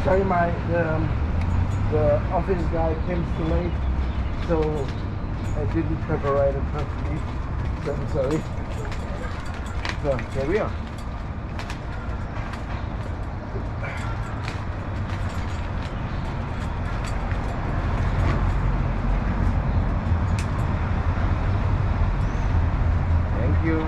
Sorry, the office guy came too late, so I didn't prepare it perfectly. So I'm sorry. So here we are. Thank you.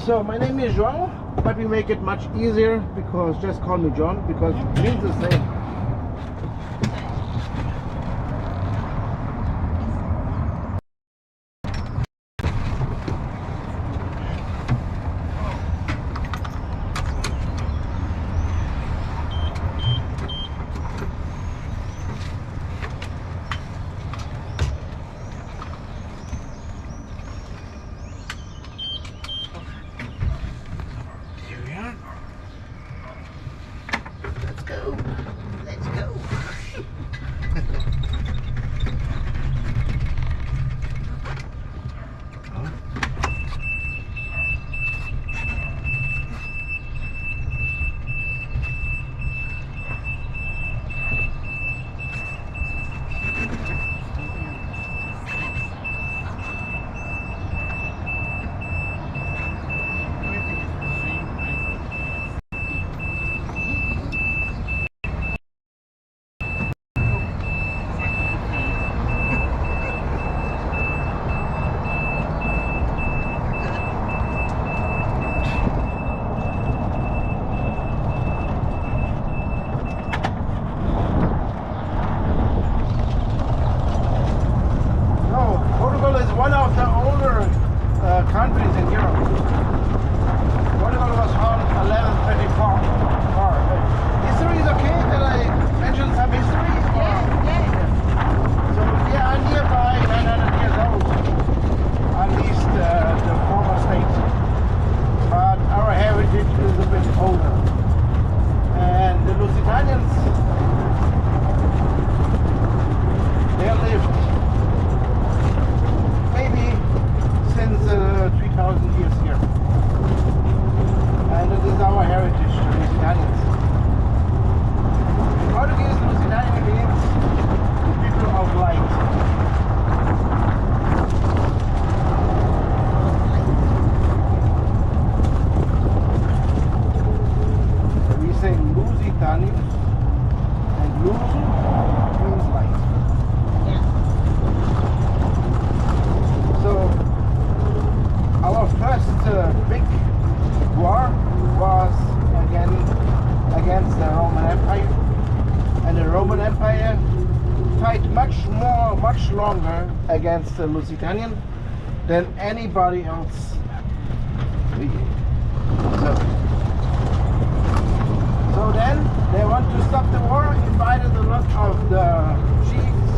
So my name is João, but we make it much easier because just call me John because it means the same. Countries in Europe. Portugal was founded 1124. History is okay that I mentioned some history? Yeah. So we are nearby 900 years old, at least the former state. But our heritage is a bit older. And the Lusitanians, they lived maybe since 3,000 years here. And it is our heritage, the Lusitanians. In Portuguese, Lusitanian means the people of light. So we say Lusitanians, and Lusu means light. So our first big war was against the Roman Empire, and the Roman Empire fight much longer against the Lusitanian than anybody else. So then they want to stop the war, invited a lot of the chiefs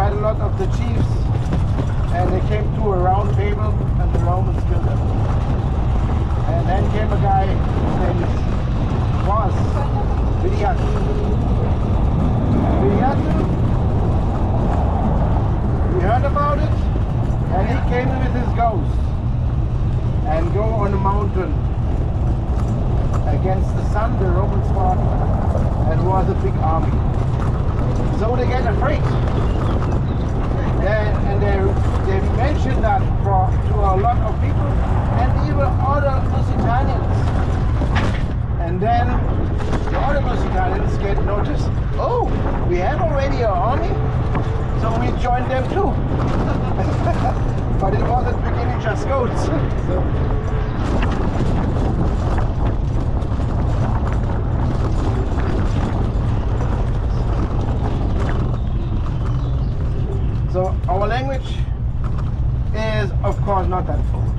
quite a lot of the chiefs, and they came to a round table, and the Romans killed them. And then came a guy named was Viriatu. We heard about it, and he came with his ghost and go on a mountain against the sun. The Romans fought, and was a big army. So they get afraid. And they mentioned that to a lot of people, and even other Lusitanians. And then the other Lusitanians get noticed. Oh, we have already an army, so we joined them too. But it was at the beginning just goats. So our language is, of course, not that old.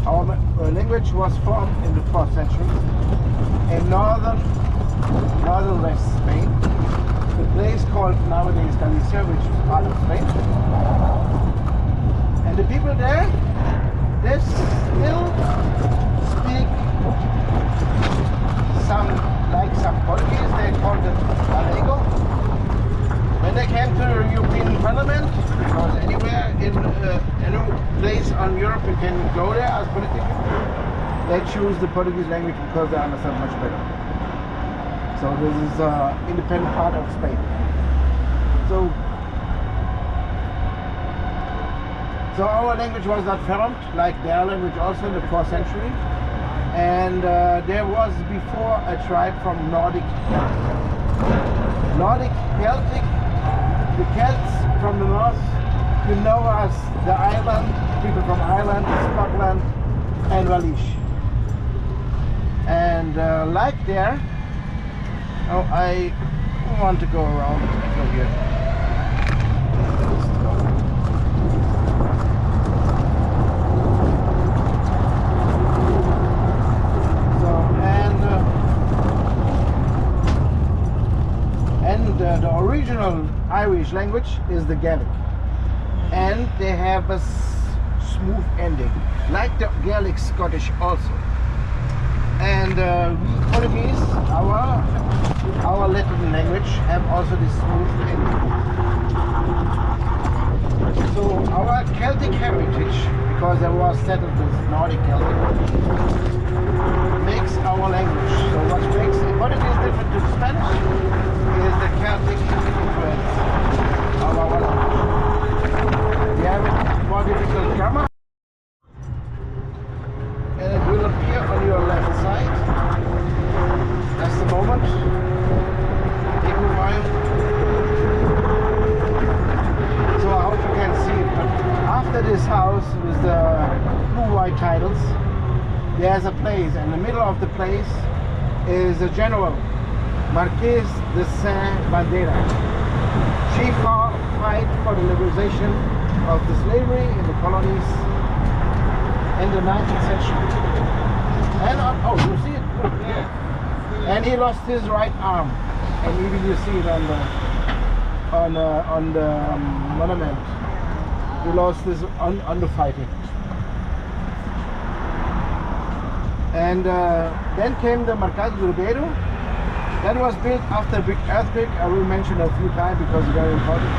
Our language was formed in the 4th century in northern West Spain, the place called nowadays Galicia, which is part of Spain. And the people there, they still speak some Portuguese. They called it Gallego. When they came to the European Parliament, because anywhere in any place on Europe you can go there as politician, they choose the Portuguese language because they understand much better. So this is an independent part of Spain. So our language was not formed like their language also in the 4th century. And there was before a tribe from Nordic Celtic. The Celts from the north, you know, as the island, people from Ireland, Scotland, and Wallis. And like there, oh, I want to go around from here. The original Irish language is the Gaelic, and they have a smooth ending, like the Gaelic Scottish also. And Portuguese, our Latin language, have also this smooth ending. So our Celtic heritage, because there was settled with Nordic Celtic, makes our language. So what makes Portuguese different to Spanish is the Celtic influence of our language. We have a more difficult grammar, and it will appear on your left side. That's the moment. Take a while. So I hope you can see it. But after this house with the blue-white tiles, there's a place. In the middle of the place is a general, Marquês de Saint-Bandeira. She fought for the liberation of the slavery in the colonies in the 19th century. And oh, you see it? Yeah. And he lost his right arm, and even you see it on the monument. He lost his on the fighting. And then came the Mercado do Ribeiro. That was built after a big earthquake. I will mention a few times because it's very important.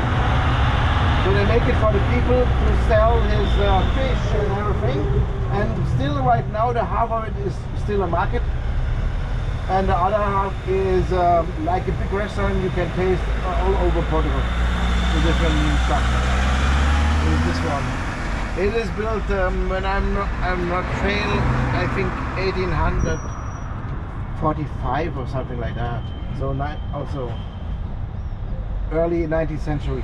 So they make it for the people to sell his fish and everything. And still right now the half of it is still a market. And the other half is like a big restaurant you can taste all over Portugal. The different stuff. Is this one. It is built when I'm not fail, I think 1845 or something like that. So also early 19th century.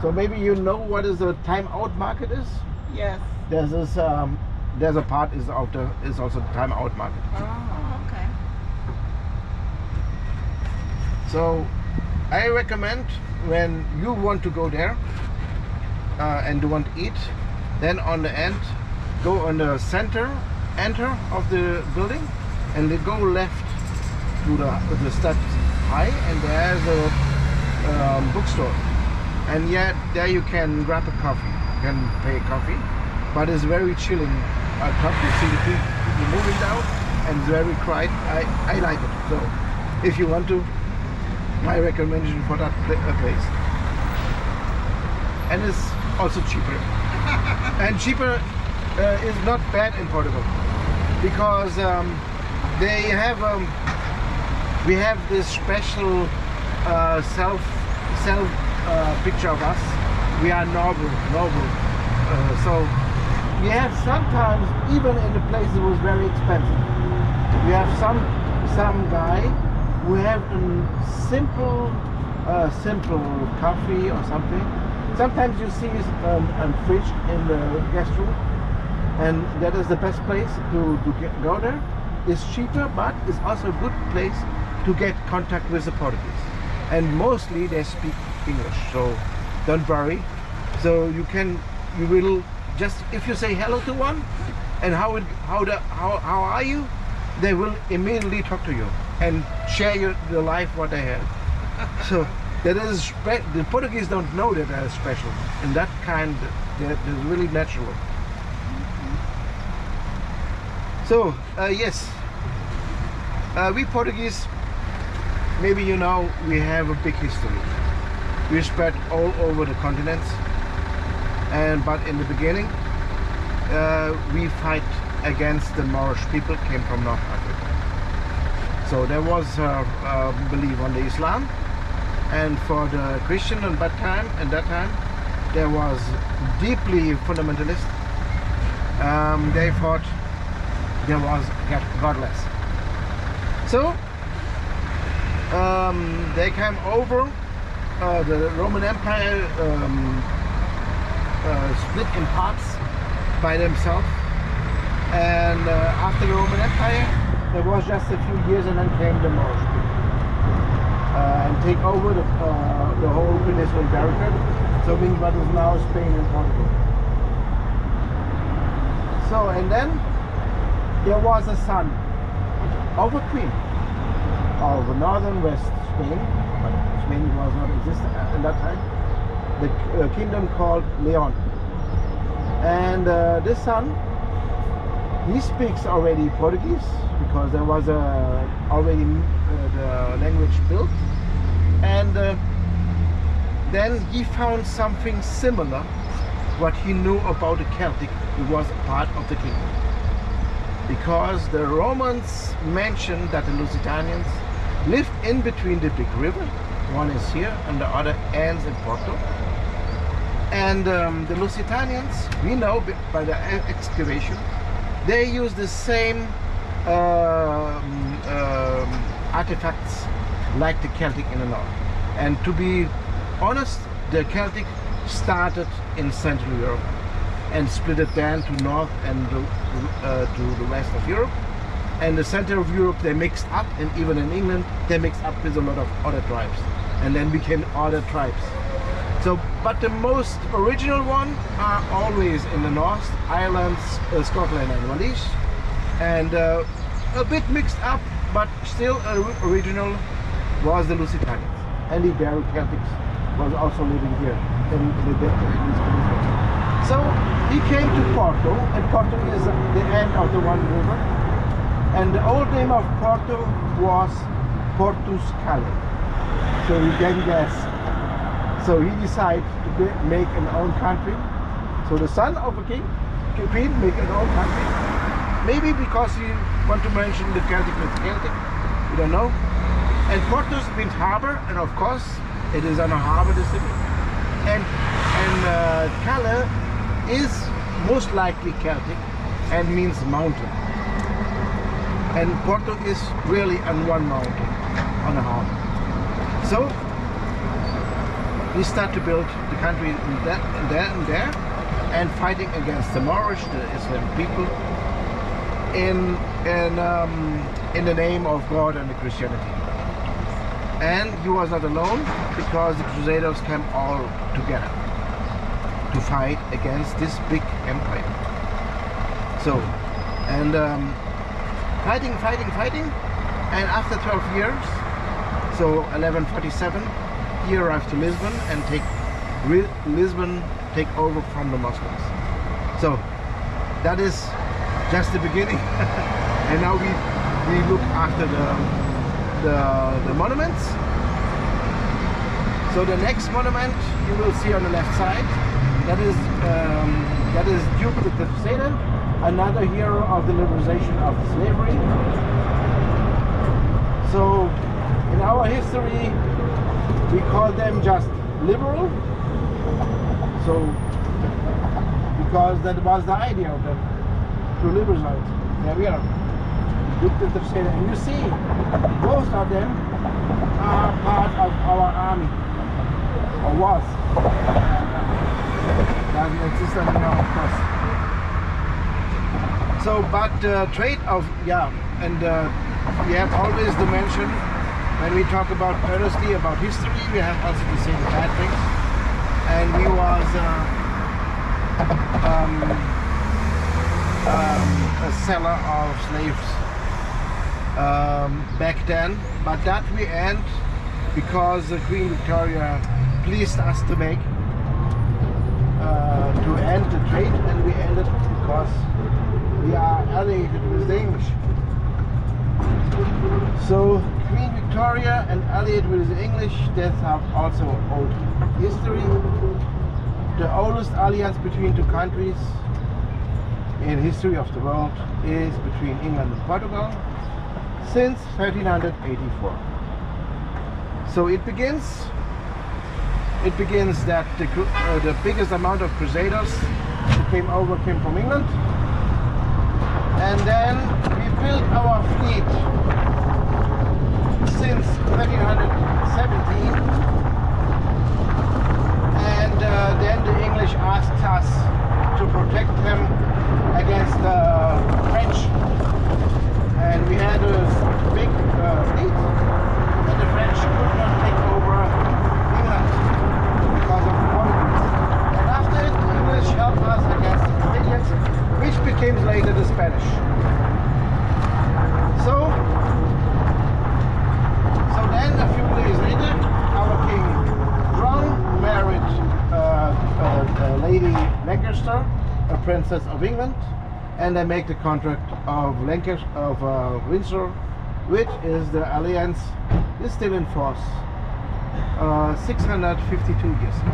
So maybe you know what is a time-out market is? Yes. There's this there's a part is also the time-out market. Oh, okay. So I recommend when you want to go there and you want to eat, then on the end go on the center enter of the building and they go left to the steps high, and there's a bookstore, and yet there you can grab a coffee, you can pay coffee, but it's very chilling coffee. You see the people moving down, and it's very quiet. I like it. So if you want to, my recommendation for that place. And it's also cheaper. And cheaper is not bad in Portugal, because they have we have this special self picture of us. We are noble. So we have sometimes, even in the places it was very expensive, we have some guy who have a simple coffee or something. Sometimes you see a fridge in the guest room, and that is the best place to go there. It's cheaper, but it's also a good place to get contact with the Portuguese. And mostly they speak English, so don't worry. So you will just, if you say hello to one and how are you, they will immediately talk to you and share the life what they have. So that is the Portuguese don't know that they are special, and that kind that is really natural. So yes, we Portuguese, maybe you know, we have a big history. We spread all over the continents, but in the beginning we fight against the Moorish people, came from North Africa. So there was belief on the Islam, and for the Christian at that time there was deeply fundamentalist. They thought there was godless. So they came over. The Roman Empire split in parts by themselves, and after the Roman Empire there was just a few years, and then came the Moorish people and take over the whole Peninsula Iberica, so means what is now Spain and Portugal. So, and then there was a son of a queen of northern West Spain, but Spain was not existent at that time, the kingdom called Leon. And this son, he speaks already Portuguese, because there was already the language built, and then he found something similar what he knew about the Celtic, who was a part of the kingdom, because the Romans mentioned that the Lusitanians lived in between the big river. One is here and the other ends in Porto. And the Lusitanians, we know by the excavation, they use the same artifacts like the Celtic in the north. And to be honest, the Celtic started in Central Europe and split it down to north and to the west of Europe. And the center of Europe they mixed up, and even in England they mixed up with a lot of other tribes, and then became other tribes. So, but the most original one are always in the north, Ireland, Scotland and Wales, and a bit mixed up, but still original was the Lusitanians. And the Iberian Celtics was also living here in the So he came to Porto, and Porto is the end of the one river. And the old name of Porto was Portus Cale. So you can guess. So he decided to make an own country. So the son of a queen make an own country. Maybe because he want to mention the Celtic with Celtic. We don't know. And Portus means harbor, and of course it is on a harbor, the city. And Cale is most likely Celtic and means mountain. And Porto is really on one mountain, on a harbor. So we start to build the country there, and fighting against the Moorish, the Islam people, in the name of God and the Christianity. And he was not alone, because the Crusaders came all together to fight against this big empire. So and fighting, and after 12 years, so 1147, he arrived to Lisbon and Lisbon take over from the Muslims. So that is just the beginning. And now we look after the monuments. So the next monument you will see on the left side, that is Tuk-Tuk the Crusader, another hero of the liberation of slavery. So in our history we call them just liberal. So because that was the idea of them, to liberate. There we are. Tuk-Tuk the Crusader. And you see, most of them are part of our army. Or was. Doesn't exist anymore, of course. So, but trade of, and we have always to mention, when we talk about honesty, about history, we have also to say the bad things. And we was a seller of slaves back then, but that we end because Queen Victoria pleased us to make to end the trade, and we ended because we are allied with the English. So Queen Victoria and allied with the English, that have also old history. The oldest alliance between two countries in history of the world is between England and Portugal since 1384. So it begins that the biggest amount of crusaders who came from England, and then we built our fleet since 1317, and then the English asked us to protect them against the French, and we had a big fleet, and the French could not take over England because of the Portuguese. And after it, the English helped us against the Castilians, which became later the Spanish. So then a few days later, our king João married Lady Lancaster, a princess of England, and they make the contract of Windsor, which is the alliance is still in force 652 years ago.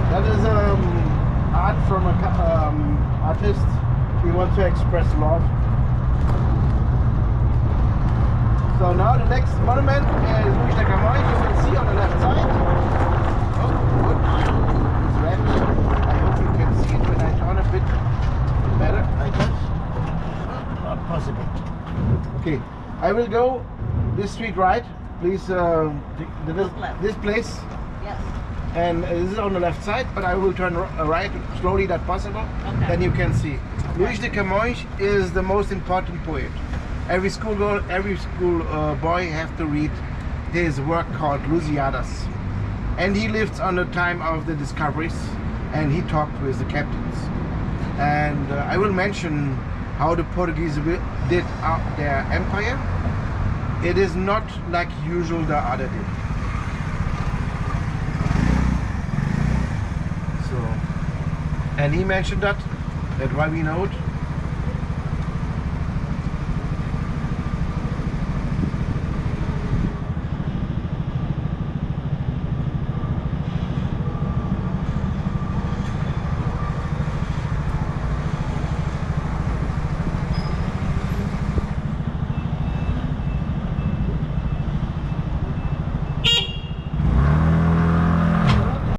That is art from an artist. We want to express love. So now the next monument is Louis de Camões. You will see on the left side. Oh, good. It's red. I hope you can see it when I turn a bit better, I guess. Not possible. Okay, I will go this street right. Please, this place. Yes. And this is on the left side, but I will turn right slowly that possible. Okay. Then you can see. Louis de Camões is the most important poet. Every school boy have to read his work called Lusíadas. And he lived on the time of the discoveries, and he talked with the captains. And I will mention how the Portuguese did their empire. It is not like usual the other did. So, and he mentioned that why we know it.